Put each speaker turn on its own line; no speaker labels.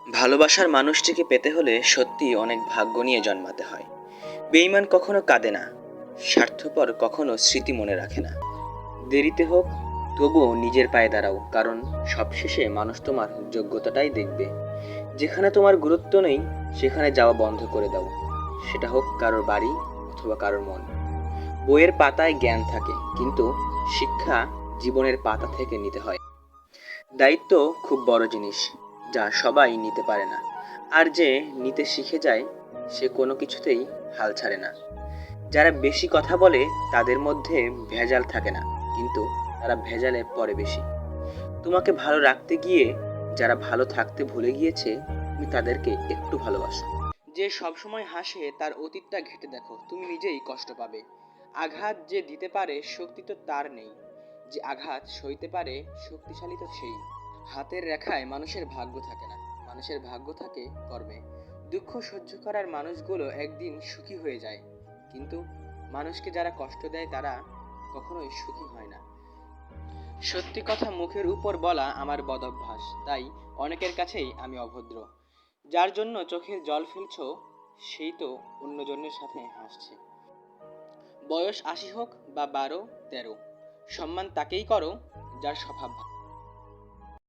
ভালোবাসার মানুষটিকে পেতে হলে সত্যিই অনেক ভাগ্য নিয়ে জন্মাতে হয়। বেঈমান কখনো কাঁদে না, স্বার্থপর কখনো স্মৃতি মনে রাখে না। দেরিতে হোক, তবুও নিজের পায়ে দাঁড়াও, কারণ সবশেষে মানুষ তোমার যোগ্যতাটাই দেখবে। যেখানে তোমার গুরুত্ব নেই সেখানে যাওয়া বন্ধ করে দাও, সেটা হোক কারোর বাড়ি অথবা কারোর মন। বইয়ের পাতায় জ্ঞান থাকে, কিন্তু শিক্ষা জীবনের পাতা থেকে নিতে হয়। দায়িত্ব খুব বড় জিনিস, যা সবাই নিতে পারে না। আর যে নিতে শিখে যায়, সে কোনো কিছুতেই হাল ছাড়ে না। যারা বেশি কথা বলে তাদের মধ্যে ভেজাল থাকে না, কিন্তু তারা ভেজালে পড়ে বেশি। তোমাকে ভালো রাখতে গিয়ে যারা ভালো থাকতে ভুলে গিয়েছে, তুমি তাদেরকে একটু ভালোবাসো। যে সবসময় হাসে তার অতীতটা ঘেঁটে দেখো, তুমি নিজেই কষ্ট পাবে। আঘাত যে দিতে পারে শক্তি তো তার নেই, যে আঘাত সইতে পারে শক্তিশালী তো সেই। হাতের রেখায় মানুষের ভাগ্য থাকে না, মানুষের ভাগ্য থাকে কর্মে। দুঃখ সহ্য করার মানুষগুলো একদিন সুখী হয়ে যায়, কিন্তু মানুষকে যারা কষ্ট দেয় তারা কখনোই সুখী হয় না। সত্যি কথা মুখের উপর বলা আমার বদভ্যাস, তাই অনেকের কাছেই আমি অভদ্র। যার জন্য চোখের জল ফেলছো, সেই তো অন্যজনের সাথে হাসছে। বয়স ৮০ হোক বা ১২-১৩, সম্মান তাকেই করো যার স্বভাব ভালো।